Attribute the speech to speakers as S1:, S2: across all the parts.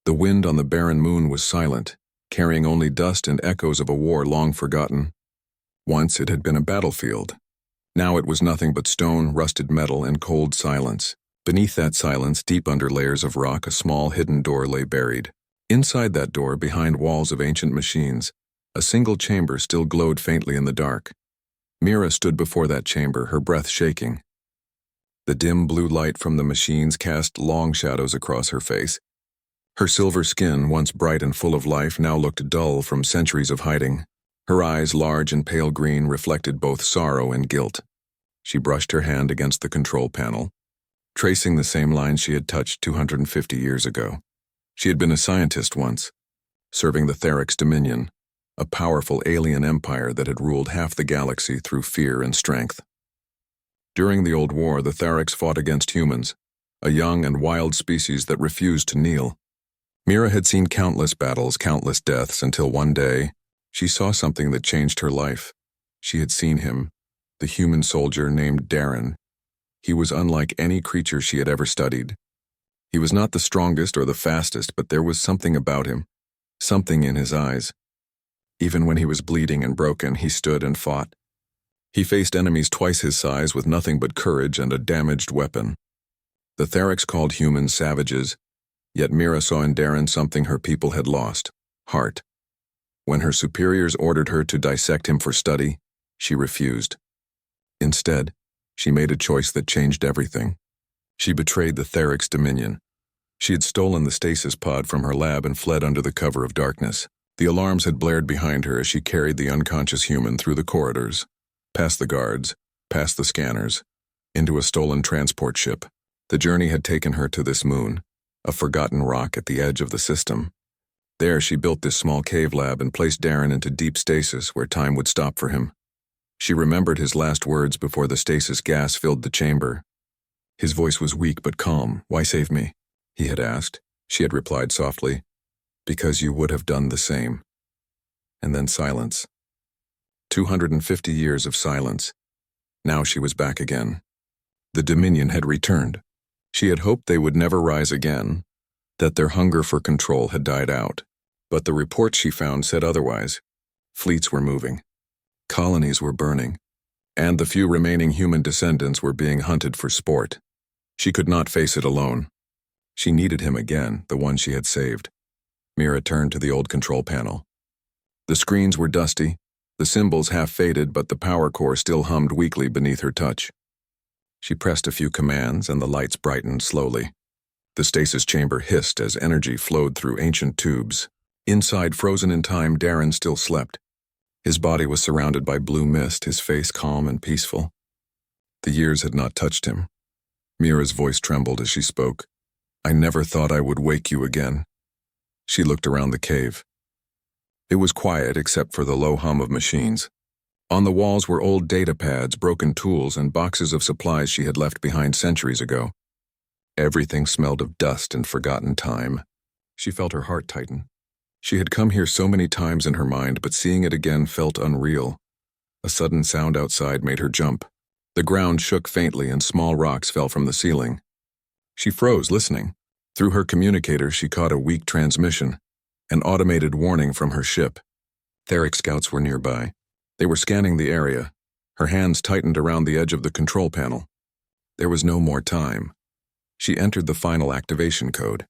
S1: The wind on the barren moon was silent, carrying only dust and echoes of a war long forgotten. Once it had been a battlefield. Now it was nothing but stone, rusted metal, and cold silence. Beneath that silence, deep under layers of rock, a small hidden door lay buried. Inside that door, behind walls of ancient machines, a single chamber still glowed faintly in the dark. Mira stood before that chamber, her breath shaking. The dim blue light from the machines cast long shadows across her face. Her silver skin, once bright and full of life, now looked dull from centuries of hiding. Her eyes, large and pale green, reflected both sorrow and guilt. She brushed her hand against the control panel, tracing the same lines she had touched 250 years ago. She had been a scientist once, serving the Therics Dominion, a powerful alien empire that had ruled half the galaxy through fear and strength. During the Old War, the Therics fought against humans, a young and wild species that refused to kneel. Mira had seen countless battles, countless deaths, until one day, she saw something that changed her life. She had seen him, the human soldier named Darren. He was unlike any creature she had ever studied. He was not the strongest or the fastest, but there was something about him, something in his eyes. Even when he was bleeding and broken, he stood and fought. He faced enemies twice his size with nothing but courage and a damaged weapon. The Therics called humans savages, yet Mira saw in Darren something her people had lost: heart. When her superiors ordered her to dissect him for study, she refused. Instead, she made a choice that changed everything. She betrayed the Therics Dominion. She had stolen the stasis pod from her lab and fled under the cover of darkness. The alarms had blared behind her as she carried the unconscious human through the corridors, past the guards, past the scanners, into a stolen transport ship. The journey had taken her to this moon, a forgotten rock at the edge of the system. There she built this small cave lab and placed Darren into deep stasis where time would stop for him. She remembered his last words before the stasis gas filled the chamber. His voice was weak but calm. "Why save me?" he had asked. She had replied softly, "Because you would have done the same." And then silence. 250 years of silence. Now she was back again. The Dominion had returned. She had hoped they would never rise again, that their hunger for control had died out. But the reports she found said otherwise. Fleets were moving. Colonies were burning. And the few remaining human descendants were being hunted for sport. She could not face it alone. She needed him again, the one she had saved. Mira turned to the old control panel. The screens were dusty, the symbols half faded, but the power core still hummed weakly beneath her touch. She pressed a few commands and the lights brightened slowly. The stasis chamber hissed as energy flowed through ancient tubes. Inside, frozen in time, Darren still slept. His body was surrounded by blue mist, his face calm and peaceful. The years had not touched him. Mira's voice trembled as she spoke. "I never thought I would wake you again." She looked around the cave. It was quiet except for the low hum of machines. On the walls were old data pads, broken tools, and boxes of supplies she had left behind centuries ago. Everything smelled of dust and forgotten time. She felt her heart tighten. She had come here so many times in her mind, but seeing it again felt unreal. A sudden sound outside made her jump. The ground shook faintly and small rocks fell from the ceiling. She froze, listening. Through her communicator, she caught a weak transmission, an automated warning from her ship. Theric scouts were nearby. They were scanning the area. Her hands tightened around the edge of the control panel. There was no more time. She entered the final activation code.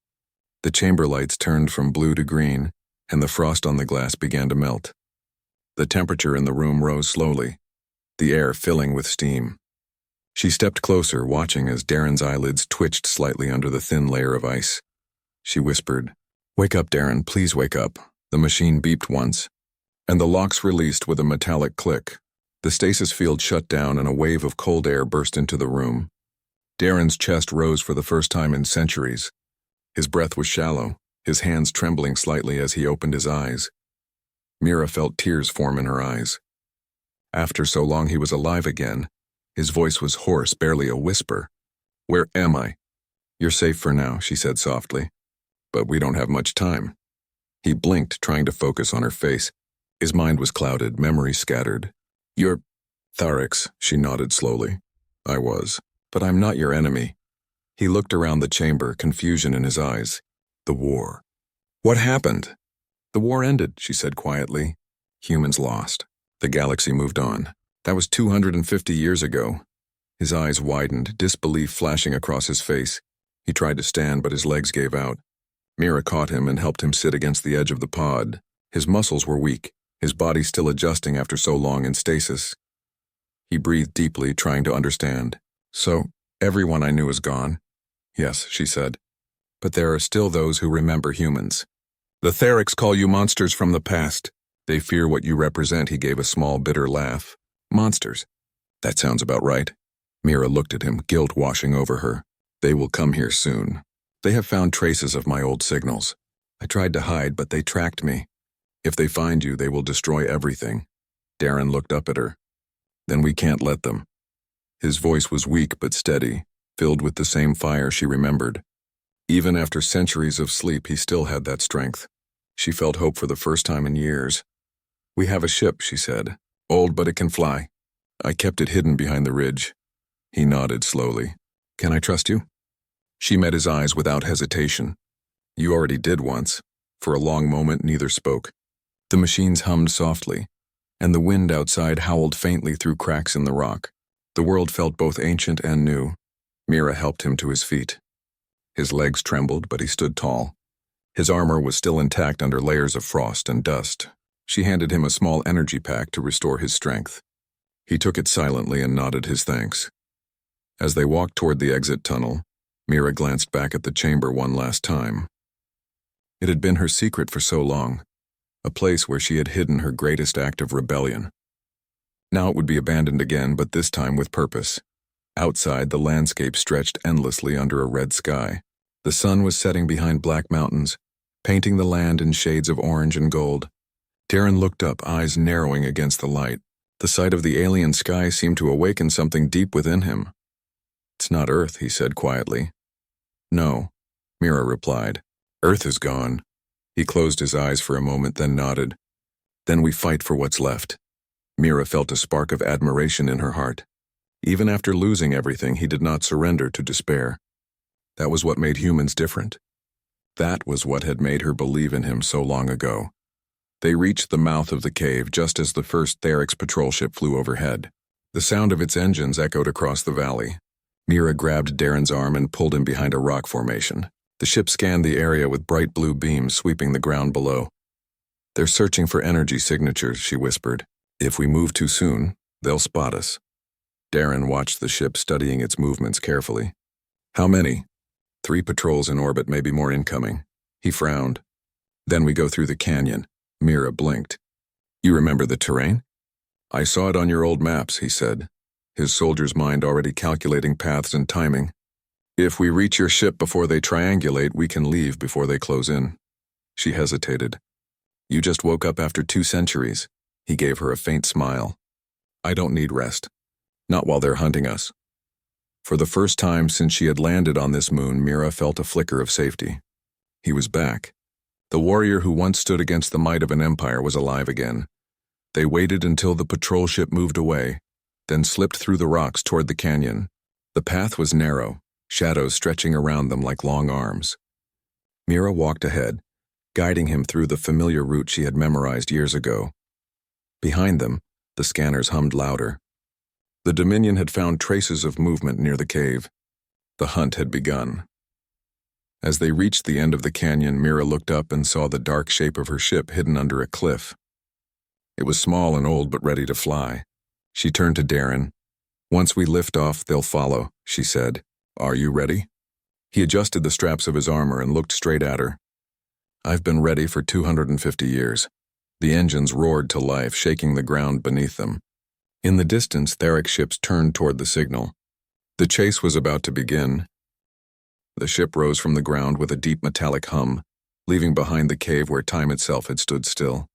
S1: The chamber lights turned from blue to green, and the frost on the glass began to melt. The temperature in the room rose slowly, the air filling with steam. She stepped closer, watching as Darren's eyelids twitched slightly under the thin layer of ice. She whispered, "Wake up, Darren, please wake up." The machine beeped once, and the locks released with a metallic click. The stasis field shut down and a wave of cold air burst into the room. Darren's chest rose for the first time in centuries. His breath was shallow, his hands trembling slightly as he opened his eyes. Mira felt tears form in her eyes. After so long he was alive again. His voice was hoarse, barely a whisper. "Where am I?" "You're safe for now," she said softly. "But we don't have much time." He blinked, trying to focus on her face. His mind was clouded, memory scattered. "You're Therics," she nodded slowly. "I was. But I'm not your enemy." He looked around the chamber, confusion in his eyes. "The war. What happened? The war ended, she said quietly. Humans lost. The galaxy moved on. That was 250 years ago. His eyes widened, disbelief flashing across his face. He tried to stand, but his legs gave out. Mira caught him and helped him sit against the edge of the pod. His muscles were weak, his body still adjusting after so long in stasis. He breathed deeply, trying to understand. So, everyone I knew is gone? Yes, she said. But there are still those who remember humans. The Therics call you monsters from the past. They fear what you represent, he gave a small, bitter laugh. Monsters. That sounds about right. Mira looked at him, guilt washing over her. They will come here soon. They have found traces of my old signals. I tried to hide, but they tracked me. If they find you, they will destroy everything. Darren looked up at her. Then we can't let them. His voice was weak but steady, filled with the same fire she remembered. Even after centuries of sleep, he still had that strength. She felt hope for the first time in years. We have a ship, she said. Old, but it can fly. I kept it hidden behind the ridge. He nodded slowly. Can I trust you? She met his eyes without hesitation. You already did once. For a long moment, neither spoke. The machines hummed softly, and the wind outside howled faintly through cracks in the rock. The world felt both ancient and new. Mira helped him to his feet. His legs trembled, but he stood tall. His armor was still intact under layers of frost and dust. She handed him a small energy pack to restore his strength. He took it silently and nodded his thanks. As they walked toward the exit tunnel, Mira glanced back at the chamber one last time. It had been her secret for so long, a place where she had hidden her greatest act of rebellion. Now it would be abandoned again, but this time with purpose. Outside, the landscape stretched endlessly under a red sky. The sun was setting behind black mountains, painting the land in shades of orange and gold. Darren looked up, eyes narrowing against the light. The sight of the alien sky seemed to awaken something deep within him. It's not Earth, he said quietly. No, Mira replied. Earth is gone. He closed his eyes for a moment, then nodded. Then we fight for what's left. Mira felt a spark of admiration in her heart. Even after losing everything, he did not surrender to despair. That was what made humans different. That was what had made her believe in him so long ago. They reached the mouth of the cave just as the first Therics patrol ship flew overhead. The sound of its engines echoed across the valley. Mira grabbed Darren's arm and pulled him behind a rock formation. The ship scanned the area with bright blue beams sweeping the ground below. They're searching for energy signatures, she whispered. If we move too soon, they'll spot us. Darren watched the ship, studying its movements carefully. How many? 3 patrols in orbit, maybe more incoming. He frowned. Then we go through the canyon. Mira blinked. You remember the terrain? I saw it on your old maps, he said, his soldier's mind already calculating paths and timing. If we reach your ship before they triangulate, we can leave before they close in. She hesitated. You just woke up after 2 centuries. He gave her a faint smile. I don't need rest. Not while they're hunting us. For the first time since she had landed on this moon, Mira felt a flicker of safety. He was back. The warrior who once stood against the might of an empire was alive again. They waited until the patrol ship moved away, then slipped through the rocks toward the canyon. The path was narrow, shadows stretching around them like long arms. Mira walked ahead, guiding him through the familiar route she had memorized years ago. Behind them, the scanners hummed louder. The Dominion had found traces of movement near the cave. The hunt had begun. As they reached the end of the canyon, Mira looked up and saw the dark shape of her ship hidden under a cliff. It was small and old but ready to fly. She turned to Darren. Once we lift off, they'll follow, she said. Are you ready? He adjusted the straps of his armor and looked straight at her. I've been ready for 250 years. The engines roared to life, shaking the ground beneath them. In the distance, Theric ships turned toward the signal. The chase was about to begin. The ship rose from the ground with a deep metallic hum, leaving behind the cave where time itself had stood still.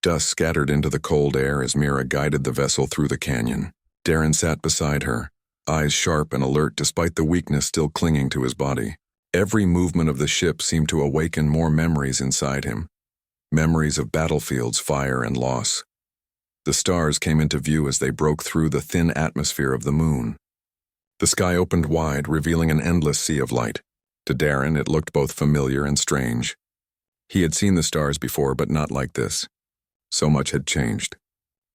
S1: Dust scattered into the cold air as Mira guided the vessel through the canyon. Darren sat beside her, eyes sharp and alert despite the weakness still clinging to his body. Every movement of the ship seemed to awaken more memories inside him. Memories of battlefields, fire, and loss. The stars came into view as they broke through the thin atmosphere of the moon. The sky opened wide, revealing an endless sea of light. To Darren, it looked both familiar and strange. He had seen the stars before, but not like this. So much had changed.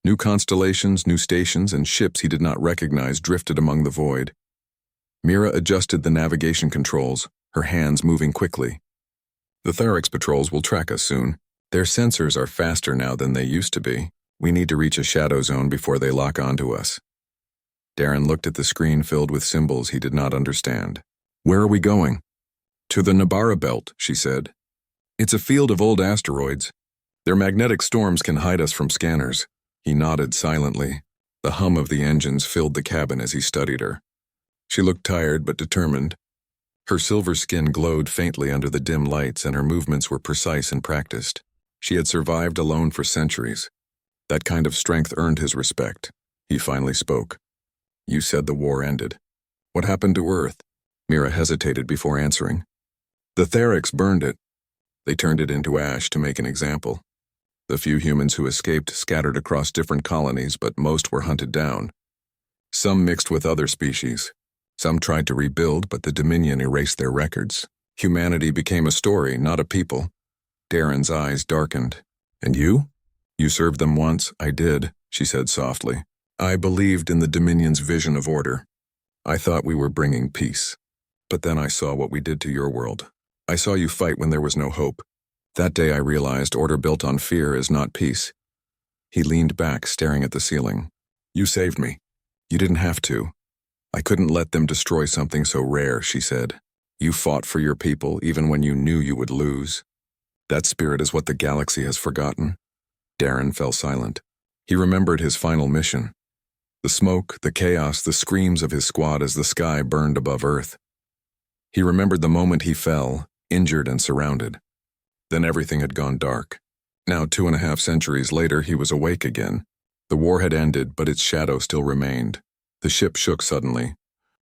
S1: New constellations, new stations, and ships he did not recognize drifted among the void. Mira adjusted the navigation controls, her hands moving quickly. The Tharix patrols will track us soon. Their sensors are faster now than they used to be. We need to reach a shadow zone before they lock onto us. Darren looked at the screen filled with symbols he did not understand. Where are we going? To the Nabara belt, she said. It's a field of old asteroids. Their magnetic storms can hide us from scanners. He nodded silently. The hum of the engines filled the cabin as he studied her. She looked tired but determined. Her silver skin glowed faintly under the dim lights, and her movements were precise and practiced. She had survived alone for centuries. That kind of strength earned his respect. He finally spoke. You said the war ended. What happened to Earth? Mira hesitated before answering. The Tharix burned it. They turned it into ash to make an example. The few humans who escaped scattered across different colonies, but most were hunted down. Some mixed with other species. Some tried to rebuild, but the Dominion erased their records. Humanity became a story, not a people. Darren's eyes darkened. And you? You served them once. I did, she said softly. I believed in the Dominion's vision of order. I thought we were bringing peace. But then I saw what we did to your world. I saw you fight when there was no hope. That day I realized order built on fear is not peace. He leaned back, staring at the ceiling. You saved me. You didn't have to. I couldn't let them destroy something so rare, she said. You fought for your people even when you knew you would lose. That spirit is what the galaxy has forgotten. Darren fell silent. He remembered his final mission. The smoke, the chaos, the screams of his squad as the sky burned above Earth. He remembered the moment he fell, injured and surrounded. Then everything had gone dark. Now 2.5 centuries later, he was awake again. The war had ended, but its shadow still remained. The ship shook suddenly.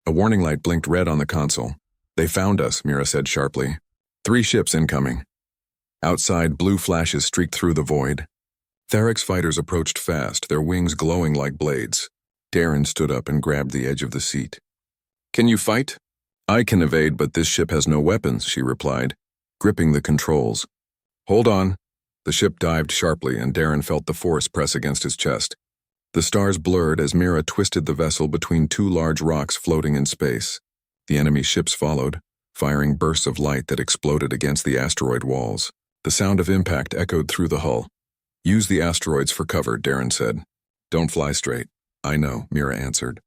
S1: A warning light blinked red on the console. They found us, Mira said sharply. 3 ships incoming. Outside, blue flashes streaked through the void. Tharix fighters approached fast, their wings glowing like blades. Darren stood up and grabbed the edge of the seat. Can you fight? I can evade, but this ship has no weapons, she replied, gripping the controls. Hold on. The ship dived sharply, and Darren felt the force press against his chest. The stars blurred as Mira twisted the vessel between 2 large rocks floating in space. The enemy ships followed, firing bursts of light that exploded against the asteroid walls. The sound of impact echoed through the hull. Use the asteroids for cover, Darren said. Don't fly straight. I know, Mira answered.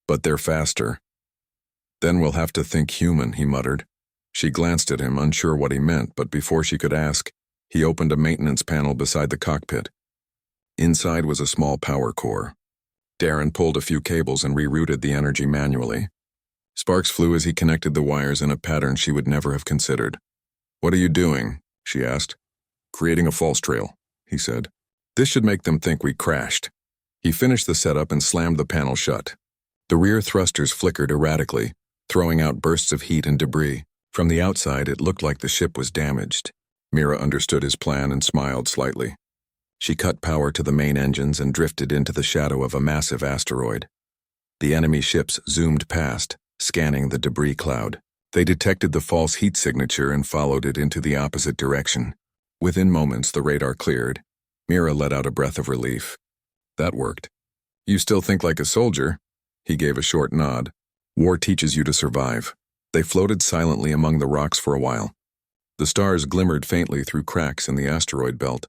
S1: But they're faster. Then we'll have to think human, he muttered. She glanced at him, unsure what he meant, but before she could ask, he opened a maintenance panel beside the cockpit. Inside was a small power core. Darren pulled a few cables and rerouted the energy manually. Sparks flew as he connected the wires in a pattern she would never have considered. What are you doing? She asked. Creating a false trail, he said. This should make them think we crashed. He finished the setup and slammed the panel shut. The rear thrusters flickered erratically, throwing out bursts of heat and debris. From the outside, it looked like the ship was damaged. Mira understood his plan and smiled slightly. She cut power to the main engines and drifted into the shadow of a massive asteroid. The enemy ships zoomed past, scanning the debris cloud. They detected the false heat signature and followed it into the opposite direction. Within moments, the radar cleared. Mira let out a breath of relief. That worked. You still think like a soldier? He gave a short nod. War teaches you to survive. They floated silently among the rocks for a while. The stars glimmered faintly through cracks in the asteroid belt.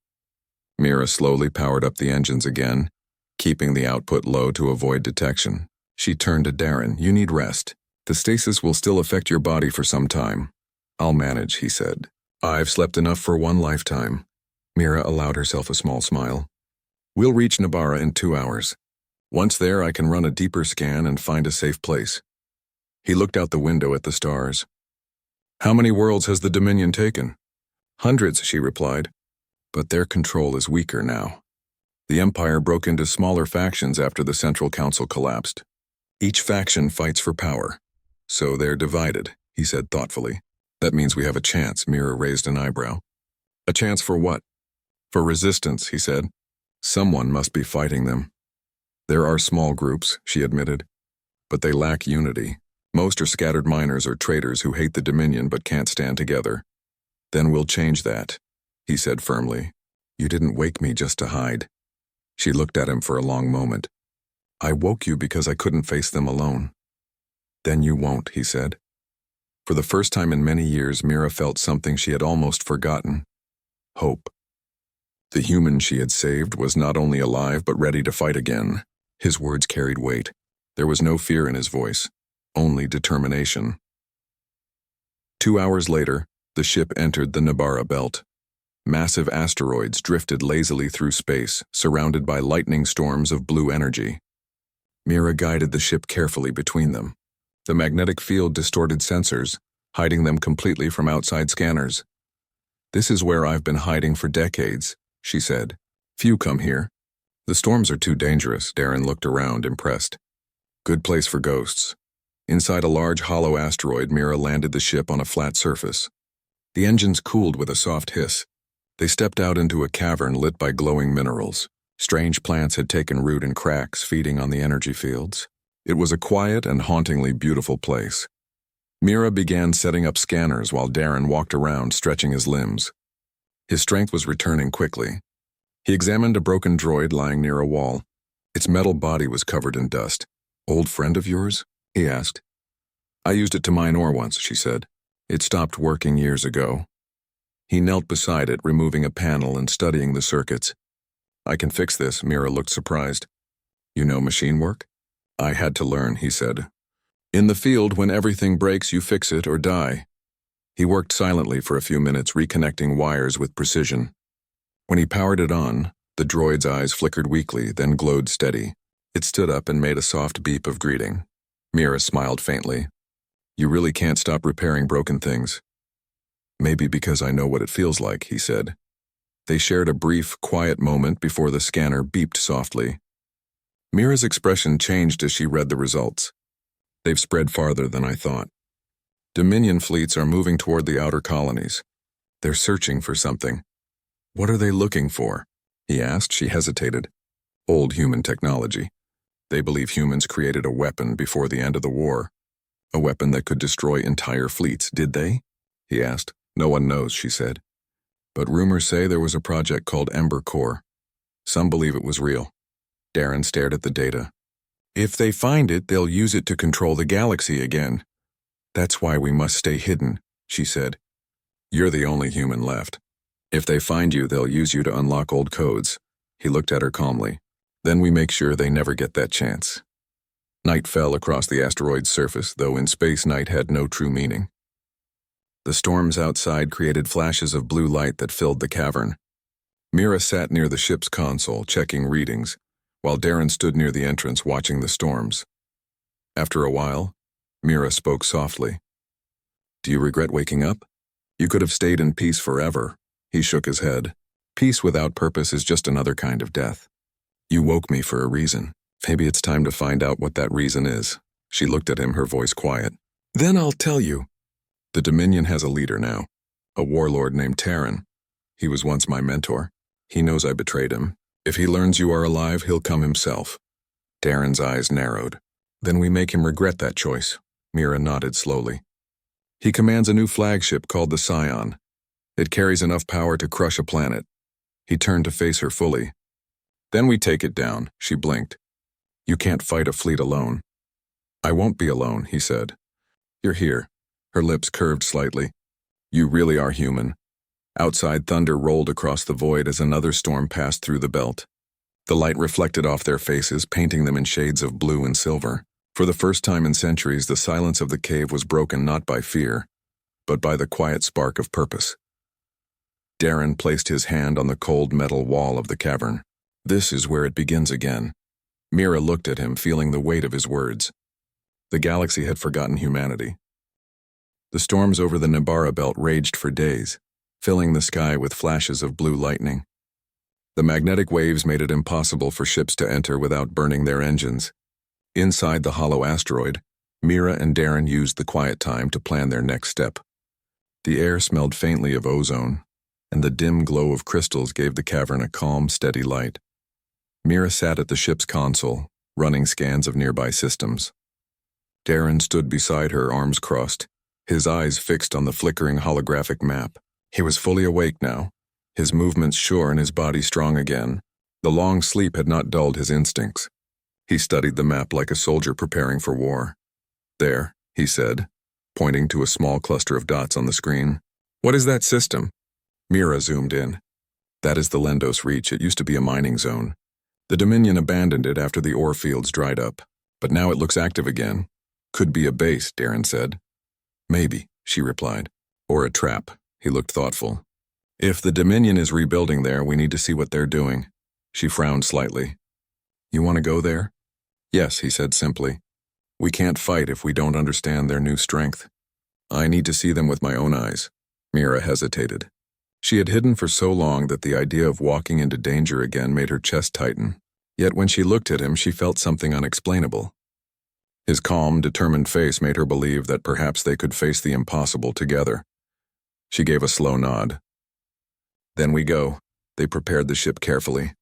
S1: Mira slowly powered up the engines again, keeping the output low to avoid detection. She turned to Darren. You need rest. The stasis will still affect your body for some time. I'll manage, he said. I've slept enough for 1 lifetime. Mira allowed herself a small smile. We'll reach Nabara in 2 hours. Once there, I can run a deeper scan and find a safe place. He looked out the window at the stars. How many worlds has the Dominion taken? Hundreds, she replied. But their control is weaker now. The Empire broke into smaller factions after the Central Council collapsed. Each faction fights for power. So they're divided, he said thoughtfully. That means we have a chance, Mira raised an eyebrow. A chance for what? For resistance, he said. Someone must be fighting them. There are small groups, she admitted. But they lack unity. Most are scattered miners or traitors who hate the Dominion but can't stand together. Then we'll change that. he said firmly. "You didn't wake me just to hide." She looked at him for a long moment. "I woke you because I couldn't face them alone." "Then you won't," he said. For the first time in many years, Mira felt something she had almost forgotten. Hope. The human she had saved was not only alive but ready to fight again. His words carried weight. There was no fear in his voice, only determination. 2 hours later, the ship entered the Nibbara belt. Massive asteroids drifted lazily through space, surrounded by lightning storms of blue energy. Mira guided the ship carefully between them. The magnetic field distorted sensors, hiding them completely from outside scanners. "This is where I've been hiding for decades," she said. "Few come here. The storms are too dangerous." Darren looked around, impressed. "Good place for ghosts." Inside a large hollow asteroid, Mira landed the ship on a flat surface. The engines cooled with a soft hiss. They stepped out into a cavern lit by glowing minerals. Strange plants had taken root in cracks, feeding on the energy fields. It was a quiet and hauntingly beautiful place. Mira began setting up scanners while Darren walked around, stretching his limbs. His strength was returning quickly. He examined a broken droid lying near a wall. Its metal body was covered in dust. "Old friend of yours?" he asked. "I used it to mine ore once," she said. "It stopped working years ago." He knelt beside it, removing a panel and studying the circuits. "I can fix this." Mira looked surprised. "You know machine work?" "I had to learn," he said. "In the field, when everything breaks, you fix it or die." He worked silently for a few minutes, reconnecting wires with precision. When he powered it on, the droid's eyes flickered weakly, then glowed steady. It stood up and made a soft beep of greeting. Mira smiled faintly. "You really can't stop repairing broken things." "Maybe because I know what it feels like," he said. They shared a brief, quiet moment before the scanner beeped softly. Mira's expression changed as she read the results. "They've spread farther than I thought. Dominion fleets are moving toward the outer colonies. They're searching for something." "What are they looking for?" he asked. She hesitated. "Old human technology. They believe humans created a weapon before the end of the war. A weapon that could destroy entire fleets. Did they?" he asked. "No one knows," she said. "But rumors say there was a project called Ember Core. Some believe it was real." Darren stared at the data. "If they find it, they'll use it to control the galaxy again. That's why we must stay hidden," she said. "You're the only human left. If they find you, they'll use you to unlock old codes." He looked at her calmly. "Then we make sure they never get that chance." Night fell across the asteroid's surface, though in space night had no true meaning. The storms outside created flashes of blue light that filled the cavern. Mira sat near the ship's console, checking readings, while Darren stood near the entrance watching the storms. After a while, Mira spoke softly. "Do you regret waking up? You could have stayed in peace forever." He shook his head. "Peace without purpose is just another kind of death. You woke me for a reason. Maybe it's time to find out what that reason is." She looked at him, her voice quiet. "Then I'll tell you. The Dominion has a leader now, a warlord named Terran. He was once my mentor. He knows I betrayed him. If he learns you are alive, he'll come himself." Darren's eyes narrowed. "Then we make him regret that choice." Mira nodded slowly. "He commands a new flagship called the Scion. It carries enough power to crush a planet." He turned to face her fully. "Then we take it down." She blinked. "You can't fight a fleet alone." "I won't be alone," he said. "You're here." Her lips curved slightly. "You really are human." Outside, thunder rolled across the void as another storm passed through the belt. The light reflected off their faces, painting them in shades of blue and silver. For the first time in centuries, the silence of the cave was broken not by fear, but by the quiet spark of purpose. Darren placed his hand on the cold metal wall of the cavern. "This is where it begins again." Mira looked at him, feeling the weight of his words. The galaxy had forgotten humanity. The storms over the Nibbara belt raged for days, filling the sky with flashes of blue lightning. The magnetic waves made it impossible for ships to enter without burning their engines. Inside the hollow asteroid, Mira and Darren used the quiet time to plan their next step. The air smelled faintly of ozone, and the dim glow of crystals gave the cavern a calm, steady light. Mira sat at the ship's console, running scans of nearby systems. Darren stood beside her, arms crossed, his eyes fixed on the flickering holographic map. He was fully awake now, His movements sure and his body strong again. The long sleep had not dulled his instincts. He studied the map like a soldier preparing for war. There, he said, pointing to a small cluster of dots on the screen. What is that system? Mira zoomed in. That is the Lendos Reach. It used to be a mining zone. The Dominion abandoned it after the ore fields dried up, but now it looks active again. Could be a base, Darren said. Maybe, she replied. Or a trap. He looked thoughtful. If the Dominion is rebuilding there, we need to see what they're doing. She frowned slightly. You want to go there? Yes, he said simply. We can't fight if we don't understand their new strength. I need to see them with my own eyes. Mira hesitated. She had hidden for so long that the idea of walking into danger again made her chest tighten. Yet when she looked at him, she felt something unexplainable. His calm, determined face made her believe that perhaps they could face the impossible together. She gave a slow nod. Then we go. They prepared the ship carefully.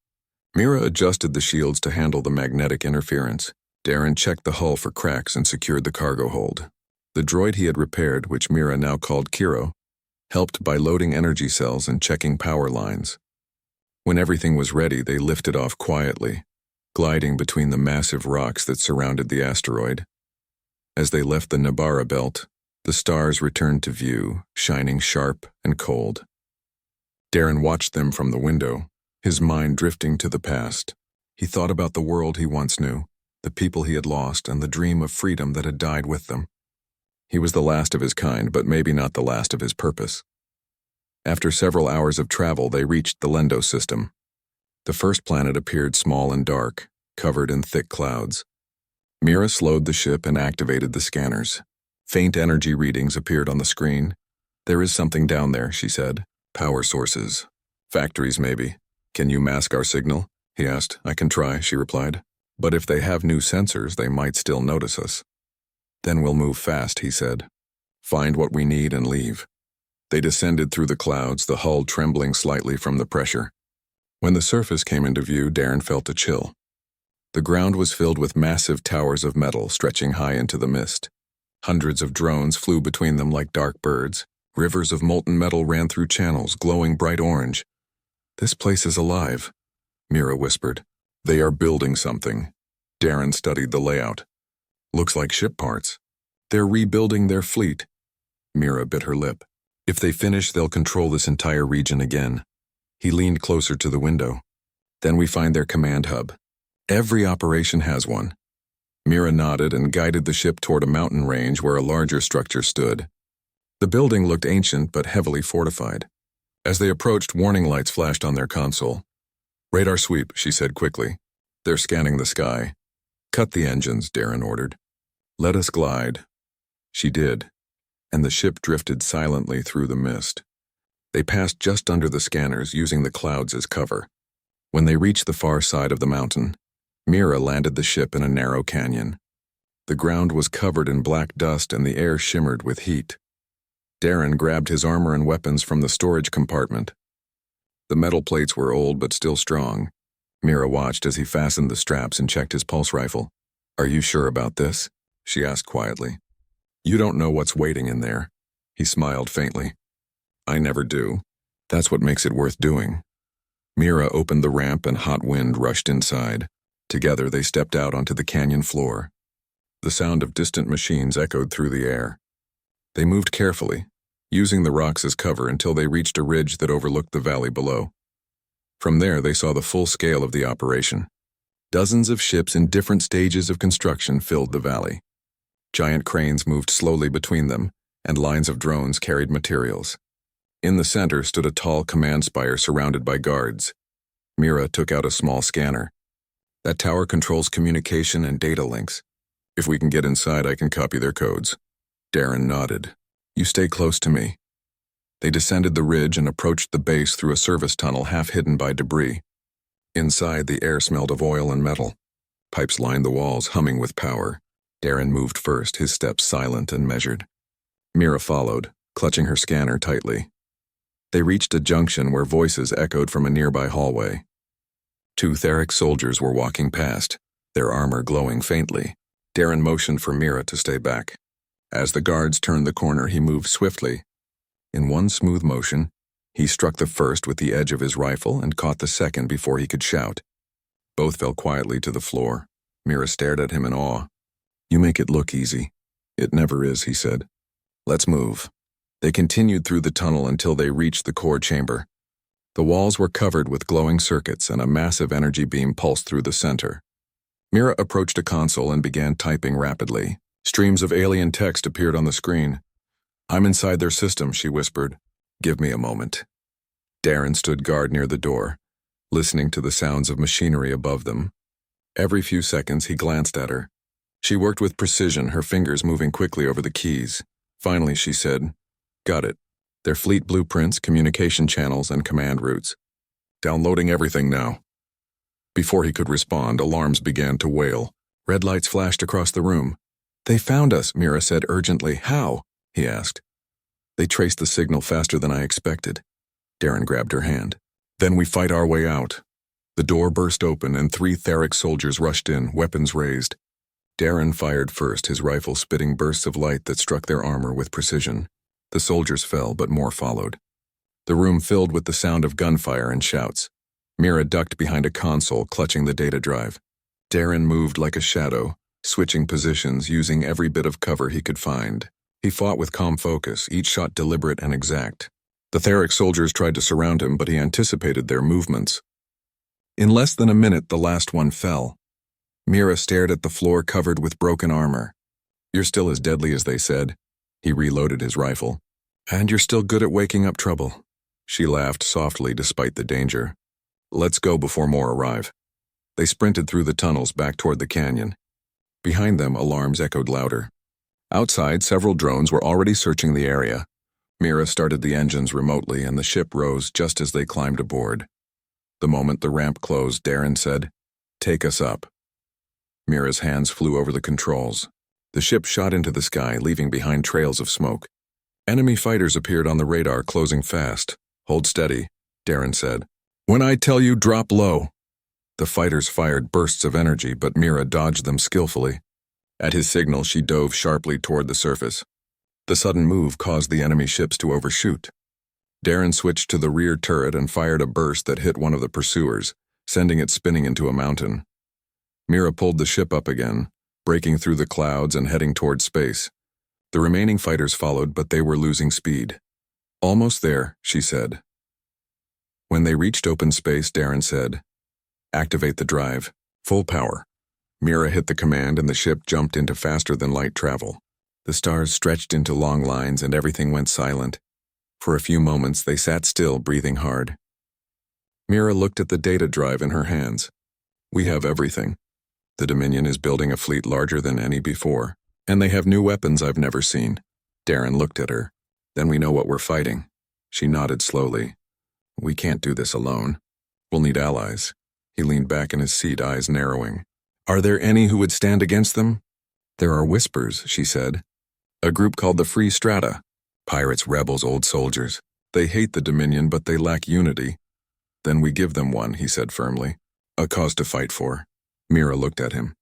S1: Mira adjusted the shields to handle the magnetic interference. Darren checked the hull for cracks and secured the cargo hold. The droid he had repaired, which Mira now called Kiro, helped by loading energy cells and checking power lines. When everything was ready, they lifted off quietly, gliding between the massive rocks that surrounded the asteroid. As they left the Nabara belt, the stars returned to view, shining sharp and cold. Darren watched them from the window, his mind drifting to the past. He thought about the world he once knew, the people he had lost, and the dream of freedom that had died with them. He was the last of his kind, but maybe not the last of his purpose. After several hours of travel, they reached the Lendos system. The first planet appeared small and dark, covered in thick clouds. Mira slowed the ship and activated the scanners. Faint energy readings appeared on the screen. There is something down there, she said. Power sources. Factories, maybe. Can you mask our signal? He asked. I can try, she replied. But if they have new sensors, they might still notice us. Then we'll move fast, he said. Find what we need and leave. They descended through the clouds, the hull trembling slightly from the pressure. When the surface came into view, Darren felt a chill. The ground was filled with massive towers of metal stretching high into the mist. Hundreds of drones flew between them like dark birds. Rivers of molten metal ran through channels, glowing bright orange. This place is alive, Mira whispered. They are building something. Darren studied the layout. Looks like ship parts. They're rebuilding their fleet. Mira bit her lip. If they finish, they'll control this entire region again. He leaned closer to the window. Then we find their command hub. Every operation has one. Mira nodded and guided the ship toward a mountain range where a larger structure stood. The building looked ancient but heavily fortified. As they approached, warning lights flashed on their console. Radar sweep, she said quickly. They're scanning the sky. Cut the engines, Darren ordered. Let us glide. She did, and the ship drifted silently through the mist. They passed just under the scanners, using the clouds as cover. When they reached the far side of the mountain, Mira landed the ship in a narrow canyon. The ground was covered in black dust and the air shimmered with heat. Darren grabbed his armor and weapons from the storage compartment. The metal plates were old but still strong. Mira watched as he fastened the straps and checked his pulse rifle. Are you sure about this? She asked quietly. You don't know what's waiting in there. He smiled faintly. I never do. That's what makes it worth doing. Mira opened the ramp and hot wind rushed inside. Together they stepped out onto the canyon floor. The sound of distant machines echoed through the air. They moved carefully, using the rocks as cover until they reached a ridge that overlooked the valley below. From there they saw the full scale of the operation. Dozens of ships in different stages of construction filled the valley. Giant cranes moved slowly between them, and lines of drones carried materials. In the center stood a tall command spire surrounded by guards. Mira took out a small scanner. That tower controls communication and data links. If we can get inside, I can copy their codes. Darren nodded. You stay close to me. They descended the ridge and approached the base through a service tunnel half hidden by debris. Inside, the air smelled of oil and metal. Pipes lined the walls, humming with power. Darren moved first, his steps silent and measured. Mira followed, clutching her scanner tightly. They reached a junction where voices echoed from a nearby hallway. Two Theric soldiers were walking past, their armor glowing faintly. Darren motioned for Mira to stay back. As the guards turned the corner, he moved swiftly. In one smooth motion, He struck the first with the edge of his rifle and caught the second before he could shout. Both fell quietly to the floor. Mira stared at him in awe. "You make it look easy." "It never is," he said. "Let's move." They continued through the tunnel until they reached the core chamber. The walls were covered with glowing circuits and a massive energy beam pulsed through the center. Mira approached a console and began typing rapidly. Streams of alien text appeared on the screen. "I'm inside their system," she whispered. "Give me a moment." Darren stood guard near the door, listening to the sounds of machinery above them. Every few seconds he glanced at her. She worked with precision, her fingers moving quickly over the keys. Finally she said, "Got it. Their fleet blueprints, communication channels, and command routes. Downloading everything now." Before he could respond, alarms began to wail. Red lights flashed across the room. "They found us," Mira said urgently. "How?" he asked. "They traced the signal faster than I expected." Darren grabbed her hand. "Then we fight our way out." The door burst open and 3 Theric soldiers rushed in, weapons raised. Darren fired first, his rifle spitting bursts of light that struck their armor with precision. The soldiers fell, but more followed. The room filled with the sound of gunfire and shouts. Mira ducked behind a console, clutching the data drive. Darren moved like a shadow, switching positions, using every bit of cover he could find. He fought with calm focus, each shot deliberate and exact. The Theric soldiers tried to surround him, but he anticipated their movements. In less than a minute, the last one fell. Mira stared at the floor covered with broken armor. "You're still as deadly as they said." He reloaded his rifle. "And you're still good at waking up trouble." She laughed softly despite the danger. "Let's go before more arrive." They sprinted through the tunnels back toward the canyon. Behind them, alarms echoed louder. Outside, several drones were already searching the area. Mira started the engines remotely, and the ship rose just as they climbed aboard. The moment the ramp closed, Darren said, "Take us up." Mira's hands flew over the controls. The ship shot into the sky, leaving behind trails of smoke. Enemy fighters appeared on the radar, closing fast. "Hold steady," Darren said. "When I tell you, drop low." The fighters fired bursts of energy, but Mira dodged them skillfully. At his signal, she dove sharply toward the surface. The sudden move caused the enemy ships to overshoot. Darren switched to the rear turret and fired a burst that hit one of the pursuers, sending it spinning into a mountain. Mira pulled the ship up again, breaking through the clouds and heading toward space. The remaining fighters followed, but they were losing speed. "Almost there," she said. When they reached open space, Darren said, "Activate the drive. Full power." Mira hit the command and the ship jumped into faster-than-light travel. The stars stretched into long lines and everything went silent. For a few moments, they sat still, breathing hard. Mira looked at the data drive in her hands. "We have everything. The Dominion is building a fleet larger than any before, and they have new weapons I've never seen." Darren looked at her. "Then we know what we're fighting." She nodded slowly. "We can't do this alone. We'll need allies." He leaned back in his seat, eyes narrowing. "Are there any who would stand against them?" "There are whispers," she said. "A group called the Free Strata. Pirates, rebels, old soldiers. They hate the Dominion, but they lack unity." "Then we give them one," he said firmly. "A cause to fight for." Mira looked at him.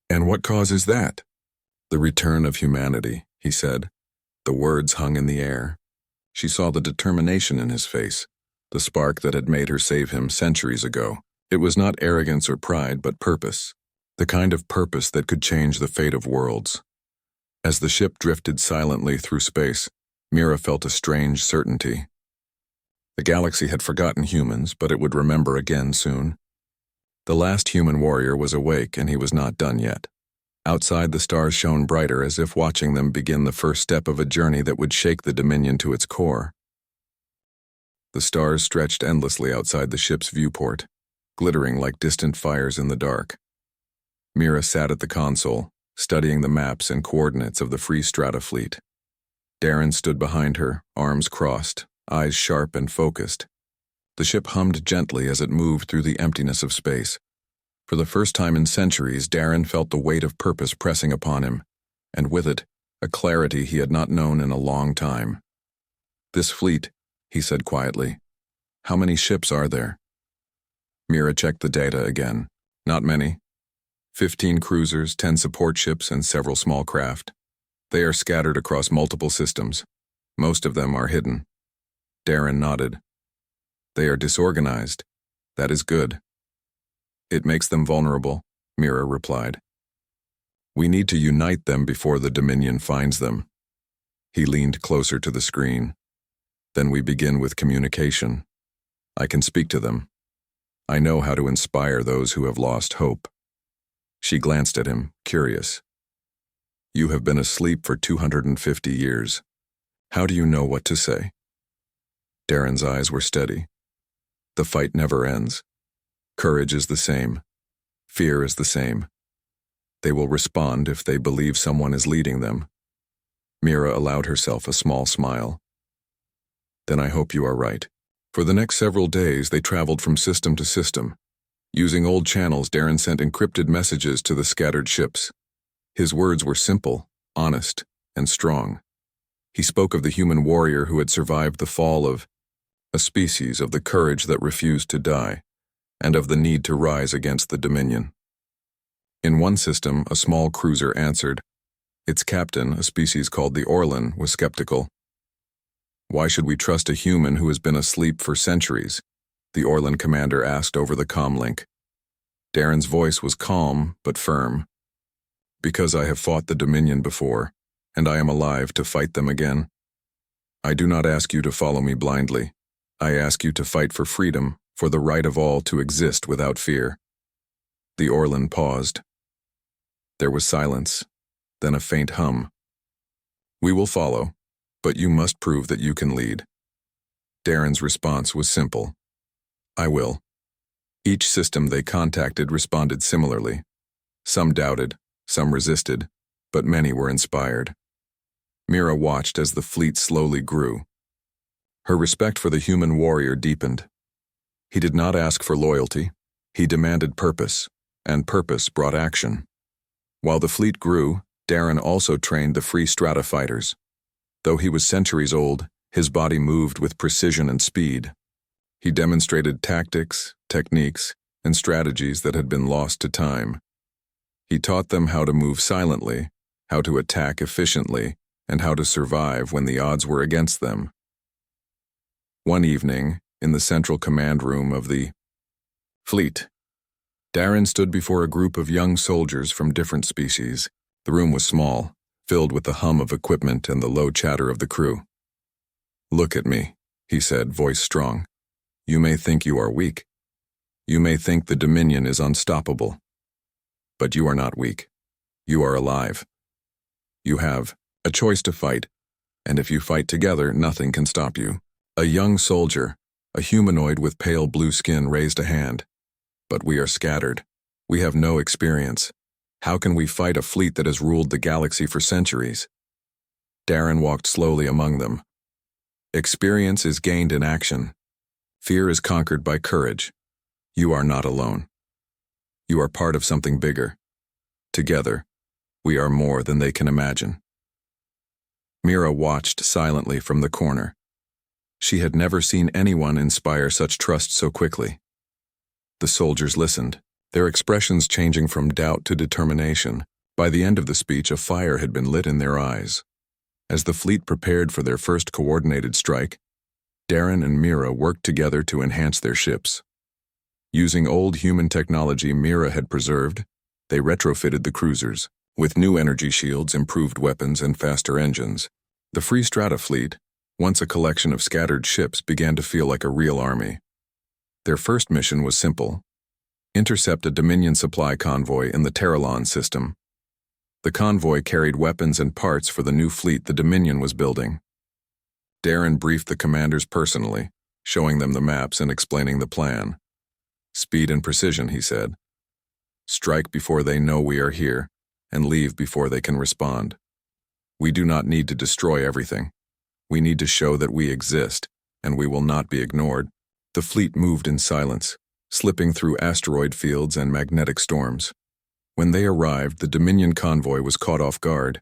S1: "And what cause is that?" "The return of humanity," he said. The words hung in the air. She saw the determination in his face, the spark that had made her save him centuries ago. It was not arrogance or pride, but purpose. The kind of purpose that could change the fate of worlds. As the ship drifted silently through space, Mira felt a strange certainty. The galaxy had forgotten humans, but it would remember again soon. The last human warrior was awake, and he was not done yet. Outside, the stars shone brighter, as if watching them begin the first step of a journey that would shake the Dominion to its core. The stars stretched endlessly outside the ship's viewport, glittering like distant fires in the dark. Mira sat at the console, studying the maps and coordinates of the Free Strata fleet. Darren stood behind her, arms crossed, eyes sharp and focused. The ship hummed gently as it moved through the emptiness of space. For the first time in centuries, Darren felt the weight of purpose pressing upon him, and with it, a clarity he had not known in a long time. "This fleet," he said quietly. "How many ships are there?" Mira checked the data again. "Not many. 15 cruisers, 10 support ships, and several small craft. They are scattered across multiple systems. Most of them are hidden." Darren nodded. They are disorganized. That is good. It makes them vulnerable, Mira replied. We need to unite them before the Dominion finds them. He leaned closer to the screen. Then we begin with communication. I can speak to them. I know how to inspire those who have lost hope. She glanced at him, curious. You have been asleep for 250 years. How do you know what to say? Darren's eyes were steady. The fight never ends. Courage is the same. Fear is the same. They will respond if they believe someone is leading them. Mira allowed herself a small smile. Then I hope you are right. For the next several days, they traveled from system to system. Using old channels, Darren sent encrypted messages to the scattered ships. His words were simple, honest, and strong. He spoke of the human warrior who had survived the fall of a species, of the courage that refused to die, and of the need to rise against the Dominion. In one system, a small cruiser answered. Its captain, a species called the Orlan, was skeptical. Why should we trust a human who has been asleep for centuries? The Orlan commander asked over the comlink. Darren's voice was calm but firm. Because I have fought the Dominion before, and I am alive to fight them again. I do not ask you to follow me blindly. I ask you to fight for freedom, for the right of all to exist without fear. The Orlan paused. There was silence, then a faint hum. We will follow, but you must prove that you can lead. Darren's response was simple. I will. Each system they contacted responded similarly. Some doubted, some resisted, but many were inspired. Mira watched as the fleet slowly grew. Her respect for the human warrior deepened. He did not ask for loyalty. He demanded purpose, and purpose brought action. While the fleet grew, Darren also trained the Free Strata fighters. Though he was centuries old, his body moved with precision and speed. He demonstrated tactics, techniques, and strategies that had been lost to time. He taught them how to move silently, how to attack efficiently, and how to survive when the odds were against them. One evening, in the central command room of the fleet, Darren stood before a group of young soldiers from different species. The room was small, filled with the hum of equipment and the low chatter of the crew. Look at me, he said, voice strong. You may think you are weak. You may think the Dominion is unstoppable. But you are not weak. You are alive. You have a choice to fight, and if you fight together, nothing can stop you. A young soldier, a humanoid with pale blue skin, raised a hand. But we are scattered. We have no experience. How can we fight a fleet that has ruled the galaxy for centuries? Darren walked slowly among them. Experience is gained in action. Fear is conquered by courage. You are not alone. You are part of something bigger. Together, we are more than they can imagine. Mira watched silently from the corner. She had never seen anyone inspire such trust so quickly. The soldiers listened, their expressions changing from doubt to determination. By the end of the speech, a fire had been lit in their eyes. As the fleet prepared for their first coordinated strike, Darren and Mira worked together to enhance their ships. Using old human technology Mira had preserved, they retrofitted the cruisers. With new energy shields, improved weapons, and faster engines, the Free Strata fleet, once a collection of scattered ships, began to feel like a real army. Their first mission was simple: intercept a Dominion supply convoy in the Terralon system. The convoy carried weapons and parts for the new fleet the Dominion was building. Darren briefed the commanders personally, showing them the maps and explaining the plan. Speed and precision, he said. Strike before they know we are here, and leave before they can respond. We do not need to destroy everything. We need to show that we exist, and we will not be ignored. The fleet moved in silence, slipping through asteroid fields and magnetic storms. When they arrived, the Dominion convoy was caught off guard.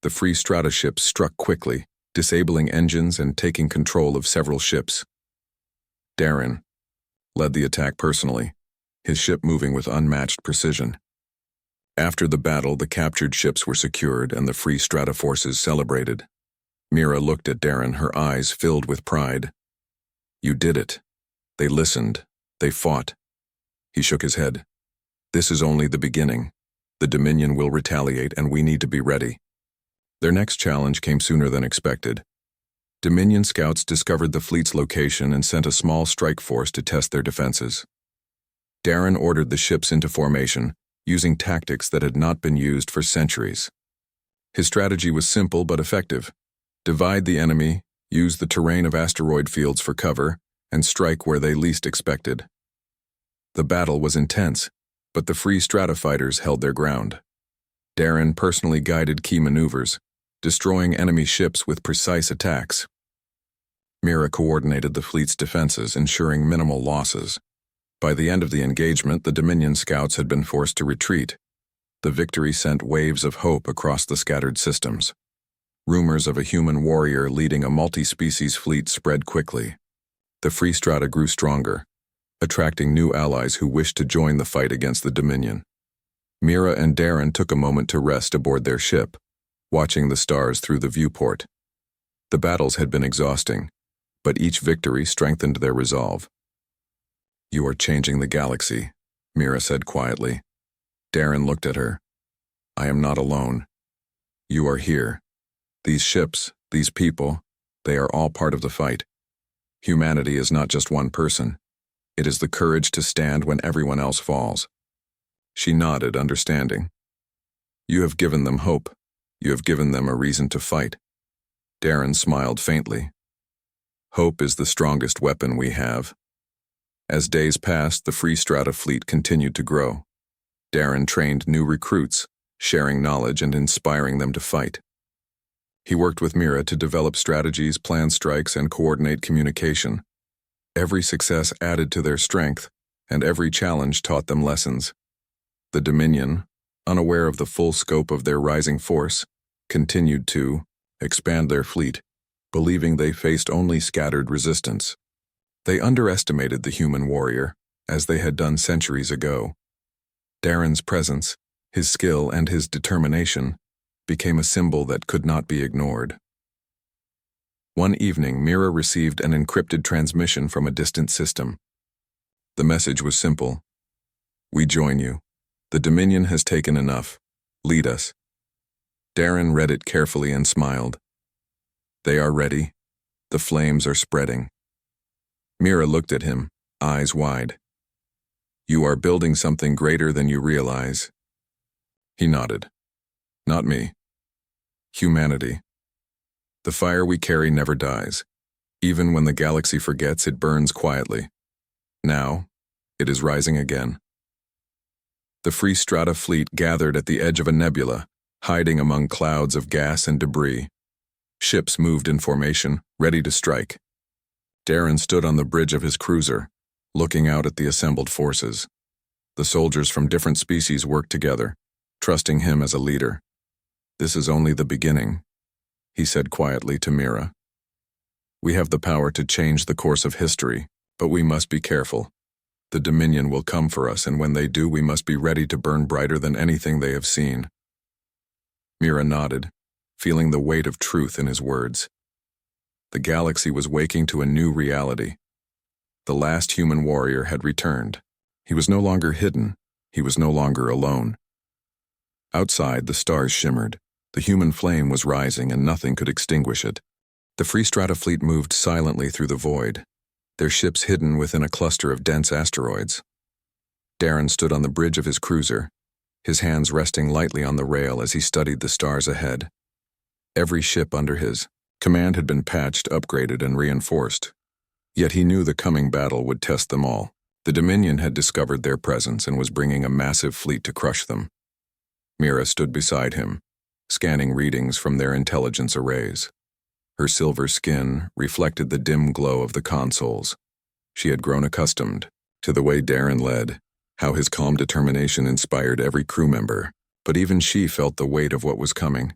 S1: The Free Strata ships struck quickly, disabling engines and taking control of several ships. Darren led the attack personally, his ship moving with unmatched precision. After the battle, the captured ships were secured and the Free Strata forces celebrated. Mira looked at Darren, her eyes filled with pride. You did it. They listened. They fought. He shook his head. This is only the beginning. The Dominion will retaliate, and we need to be ready. Their next challenge came sooner than expected. Dominion scouts discovered the fleet's location and sent a small strike force to test their defenses. Darren ordered the ships into formation, using tactics that had not been used for centuries. His strategy was simple but effective. Divide the enemy, use the terrain of asteroid fields for cover, and strike where they least expected. The battle was intense, but the Free Stratofighters held their ground. Darren personally guided key maneuvers, destroying enemy ships with precise attacks. Mira coordinated the fleet's defenses, ensuring minimal losses. By the end of the engagement, the Dominion scouts had been forced to retreat. The victory sent waves of hope across the scattered systems. Rumors of a human warrior leading a multi-species fleet spread quickly. The Free Strata grew stronger, attracting new allies who wished to join the fight against the Dominion. Mira and Darren took a moment to rest aboard their ship, watching the stars through the viewport. The battles had been exhausting, but each victory strengthened their resolve. "You are changing the galaxy," Mira said quietly. Darren looked at her. "I am not alone. You are here. These ships, these people, they are all part of the fight. Humanity is not just one person. It is the courage to stand when everyone else falls." She nodded, understanding. "You have given them hope. You have given them a reason to fight." Darren smiled faintly. "Hope is the strongest weapon we have." As days passed, the Free Strata fleet continued to grow. Darren trained new recruits, sharing knowledge and inspiring them to fight. He worked with Mira to develop strategies, plan strikes, and coordinate communication. Every success added to their strength, and every challenge taught them lessons. The Dominion, unaware of the full scope of their rising force, continued to expand their fleet, believing they faced only scattered resistance. They underestimated the human warrior, as they had done centuries ago. Darren's presence, his skill, and his determination became a symbol that could not be ignored. One evening, Mira received an encrypted transmission from a distant system. The message was simple. "We join you. The Dominion has taken enough. Lead us." Darren read it carefully and smiled. "They are ready. The flames are spreading." Mira looked at him, eyes wide. "You are building something greater than you realize." He nodded. "Not me. Humanity. The fire we carry never dies. Even when the galaxy forgets, it burns quietly. Now, it is rising again." The Free Strata fleet gathered at the edge of a nebula, hiding among clouds of gas and debris. Ships moved in formation, ready to strike. Darren stood on the bridge of his cruiser, looking out at the assembled forces. The soldiers from different species worked together, trusting him as a leader. "This is only the beginning," he said quietly to Mira. "We have the power to change the course of history, but we must be careful. The Dominion will come for us, and when they do, we must be ready to burn brighter than anything they have seen." Mira nodded, feeling the weight of truth in his words. The galaxy was waking to a new reality. The last human warrior had returned. He was no longer hidden. He was no longer alone. Outside, the stars shimmered. The human flame was rising, and nothing could extinguish it. The Free Strata fleet moved silently through the void, their ships hidden within a cluster of dense asteroids. Darren stood on the bridge of his cruiser, his hands resting lightly on the rail as he studied the stars ahead. Every ship under his command had been patched, upgraded, and reinforced. Yet he knew the coming battle would test them all. The Dominion had discovered their presence and was bringing a massive fleet to crush them. Mira stood beside him, scanning readings from their intelligence arrays. Her silver skin reflected the dim glow of the consoles. She had grown accustomed to the way Darren led, how his calm determination inspired every crew member, but even she felt the weight of what was coming.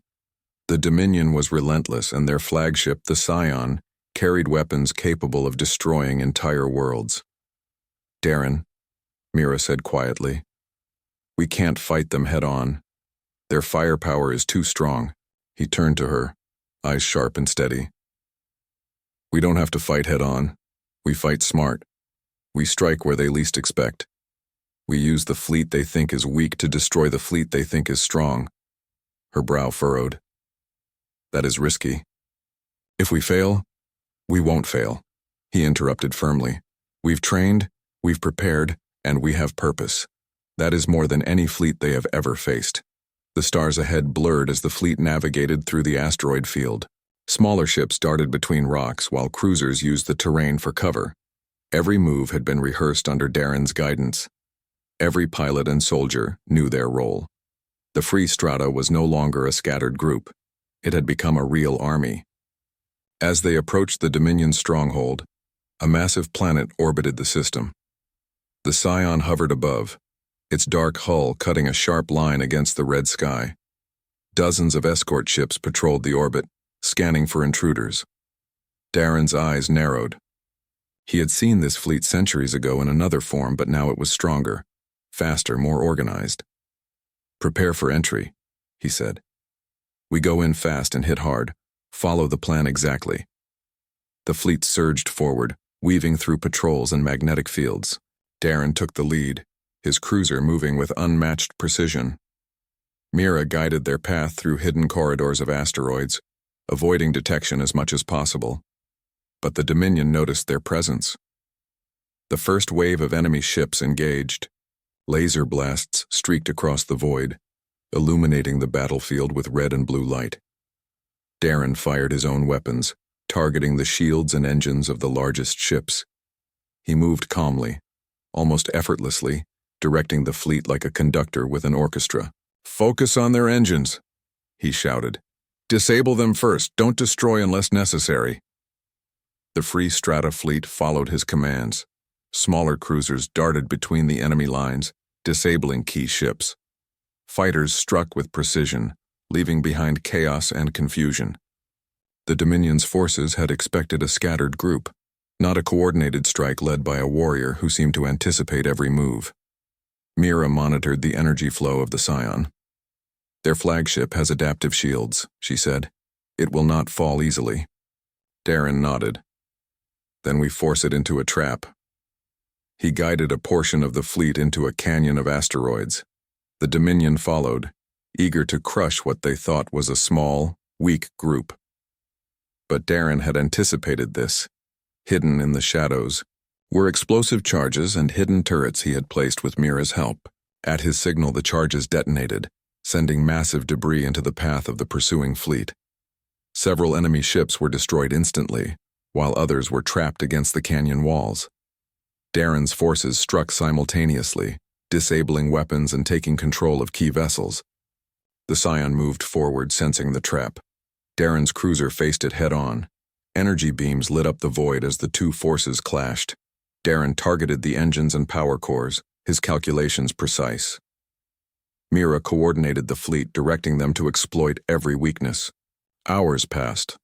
S1: The Dominion was relentless, and their flagship, the Scion, carried weapons capable of destroying entire worlds. "Darren," Mira said quietly, "we can't fight them head-on. Their firepower is too strong." He turned to her, eyes sharp and steady. "We don't have to fight head-on. We fight smart. We strike where they least expect. We use the fleet they think is weak to destroy the fleet they think is strong. Her brow furrowed. That is risky. If we fail, we won't fail, he interrupted firmly. We've trained, we've prepared, and we have purpose. That is more than any fleet they have ever faced. The stars ahead blurred as the fleet navigated through the asteroid field. Smaller ships darted between rocks while cruisers used the terrain for cover. Every move had been rehearsed under Darren's guidance. Every pilot and soldier knew their role. The Free Strata was no longer a scattered group. It had become a real army. As they approached the Dominion stronghold, a massive planet orbited the system. The Scion hovered above, its dark hull cutting a sharp line against the red sky. Dozens of escort ships patrolled the orbit, scanning for intruders. Darren's eyes narrowed. He had seen this fleet centuries ago in another form, but now it was stronger, faster, more organized. Prepare for entry, he said. We go in fast and hit hard. Follow the plan exactly. The fleet surged forward, weaving through patrols and magnetic fields. Darren took the lead, his cruiser moving with unmatched precision. Mira guided their path through hidden corridors of asteroids, avoiding detection as much as possible. But the Dominion noticed their presence. The first wave of enemy ships engaged. Laser blasts streaked across the void, illuminating the battlefield with red and blue light. Darren fired his own weapons, targeting the shields and engines of the largest ships. He moved calmly, almost effortlessly, directing the fleet like a conductor with an orchestra. Focus on their engines, he shouted. Disable them first, don't destroy unless necessary. The Free Strata fleet followed his commands. Smaller cruisers darted between the enemy lines, disabling key ships. Fighters struck with precision, leaving behind chaos and confusion. The Dominion's forces had expected a scattered group, not a coordinated strike led by a warrior who seemed to anticipate every move. Mira monitored the energy flow of the Scion. Their flagship has adaptive shields, she said. It will not fall easily. Darren nodded. Then we force it into a trap. He guided a portion of the fleet into a canyon of asteroids. The Dominion followed, eager to crush what they thought was a small, weak group. But Darren had anticipated this. Hidden in the shadows were explosive charges and hidden turrets he had placed with Mira's help. At his signal, the charges detonated, sending massive debris into the path of the pursuing fleet. Several enemy ships were destroyed instantly, while others were trapped against the canyon walls. Darren's forces struck simultaneously, disabling weapons and taking control of key vessels. The Scion moved forward, sensing the trap. Darren's cruiser faced it head-on. Energy beams lit up the void as the two forces clashed. Darren targeted the engines and power cores, his calculations precise. Mira coordinated the fleet, directing them to exploit every weakness. Hours passed.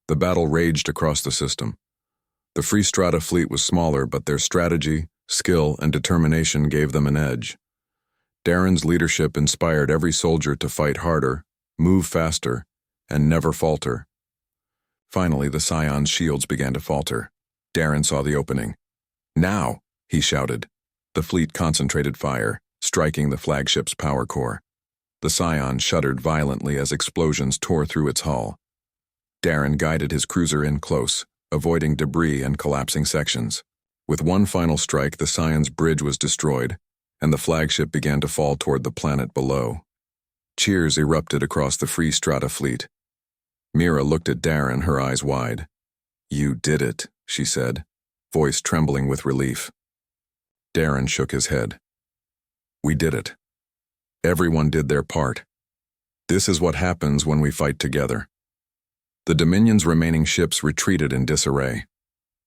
S1: The battle raged across the system. The Free Strata fleet was smaller, but their strategy, skill, and determination gave them an edge. Darren's leadership inspired every soldier to fight harder, move faster, and never falter. Finally, the Scion's shields began to falter. Darren saw the opening. Now, he shouted. The fleet concentrated fire, striking the flagship's power core. The Scion shuddered violently as explosions tore through its hull. Darren guided his cruiser in close, avoiding debris and collapsing sections. With one final strike, the Scion's bridge was destroyed, and the flagship began to fall toward the planet below. Cheers erupted across the Free Strata fleet. Mira looked at Darren, her eyes wide. You did it, she said, voice trembling with relief. Darren shook his head. We did it. Everyone did their part. This is what happens when we fight together. The Dominion's remaining ships retreated in disarray.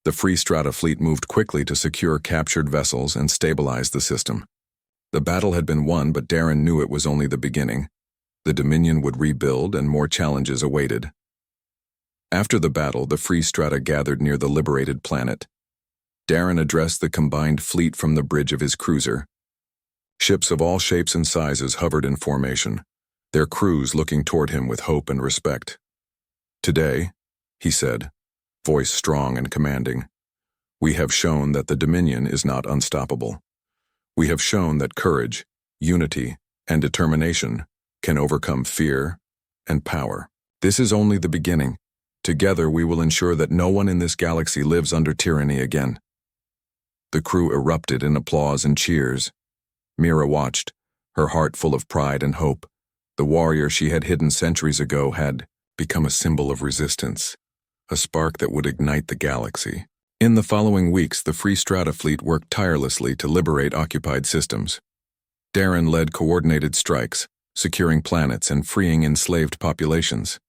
S1: The Free Strata fleet moved quickly to secure captured vessels and stabilize the system. The battle had been won, but Darren knew it was only the beginning. The Dominion would rebuild and more challenges awaited. After the battle, the Free Strata gathered near the liberated planet. Darren addressed the combined fleet from the bridge of his cruiser. Ships of all shapes and sizes hovered in formation, their crews looking toward him with hope and respect. Today, he said, voice strong and commanding, We have shown that the Dominion is not unstoppable. We have shown that courage, unity, and determination can overcome fear and power. This is only the beginning. Together we will ensure that no one in this galaxy lives under tyranny again. The crew erupted in applause and cheers. Mira watched, her heart full of pride and hope. The warrior she had hidden centuries ago had become a symbol of resistance, a spark that would ignite the galaxy. In the following weeks, the Free Strata fleet worked tirelessly to liberate occupied systems. Darren led coordinated strikes, securing planets and freeing enslaved populations.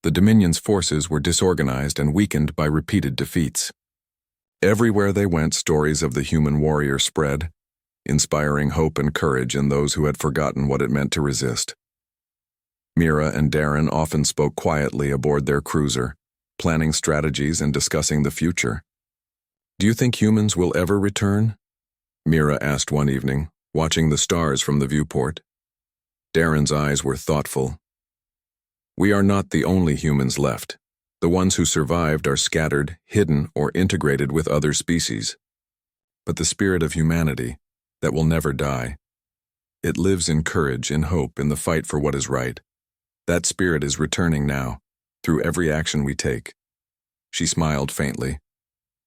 S1: The Dominion's forces were disorganized and weakened by repeated defeats. Everywhere they went, stories of the human warrior spread, inspiring hope and courage in those who had forgotten what it meant to resist. Mira and Darren often spoke quietly aboard their cruiser, planning strategies and discussing the future. "Do you think humans will ever return?" Mira asked one evening, watching the stars from the viewport. Darren's eyes were thoughtful. "We are not the only humans left. The ones who survived are scattered, hidden, or integrated with other species. But the spirit of humanity, that will never die, it lives in courage, in hope, in the fight for what is right. That spirit is returning now, through every action we take." She smiled faintly.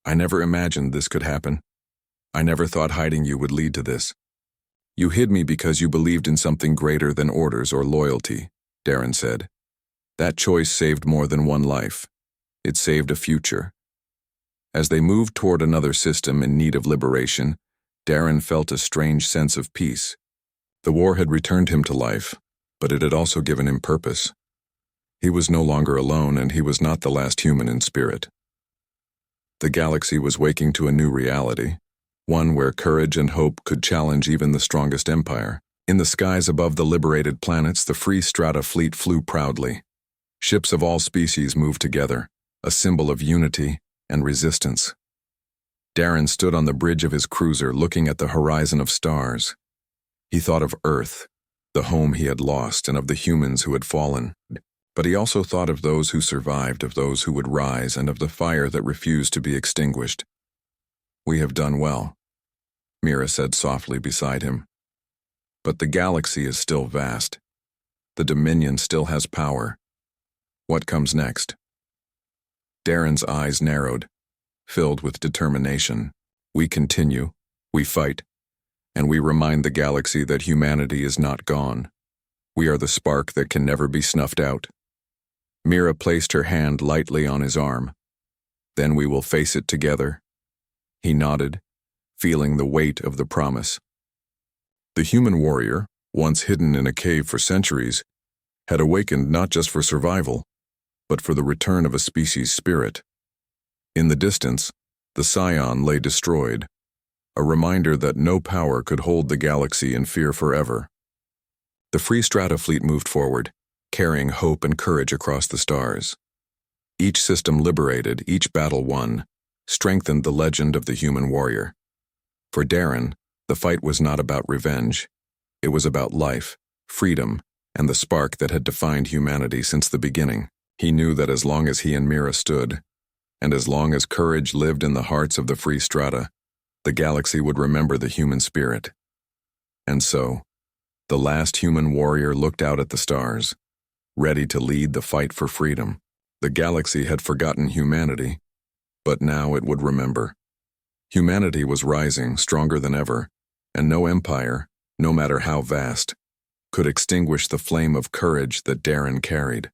S1: "I never imagined this could happen. I never thought hiding you would lead to this. You hid me because you believed in something greater than orders or loyalty," Darren said. "That choice saved more than one life. It saved a future." As they moved toward another system in need of liberation, Darren felt a strange sense of peace. The war had returned him to life, but it had also given him purpose. He was no longer alone, and he was not the last human in spirit. The galaxy was waking to a new reality, one where courage and hope could challenge even the strongest empire. In the skies above the liberated planets, the Free Strata fleet flew proudly. Ships of all species moved together, a symbol of unity and resistance. Darren stood on the bridge of his cruiser looking at the horizon of stars. He thought of Earth, the home he had lost, and of the humans who had fallen. But he also thought of those who survived, of those who would rise, and of the fire that refused to be extinguished. "We have done well," Mira said softly beside him. "But the galaxy is still vast. The Dominion still has power. What comes next?" Darren's eyes narrowed, filled with determination. "We continue, we fight, and we remind the galaxy that humanity is not gone. We are the spark that can never be snuffed out." Mira placed her hand lightly on his arm. "Then we will face it together." He nodded, feeling the weight of the promise. The human warrior, once hidden in a cave for centuries, had awakened not just for survival, but for the return of a species' spirit. In the distance, the Scion lay destroyed, a reminder that no power could hold the galaxy in fear forever. The Free Strata fleet moved forward, carrying hope and courage across the stars. Each system liberated, each battle won, strengthened the legend of the human warrior. For Darren, the fight was not about revenge. It was about life, freedom, and the spark that had defined humanity since the beginning. He knew that as long as he and Mira stood, and as long as courage lived in the hearts of the Free Strata, the galaxy would remember the human spirit. And so, the last human warrior looked out at the stars, ready to lead the fight for freedom. The galaxy had forgotten humanity, but now it would remember. Humanity was rising, stronger than ever, and no empire, no matter how vast, could extinguish the flame of courage that Darren carried.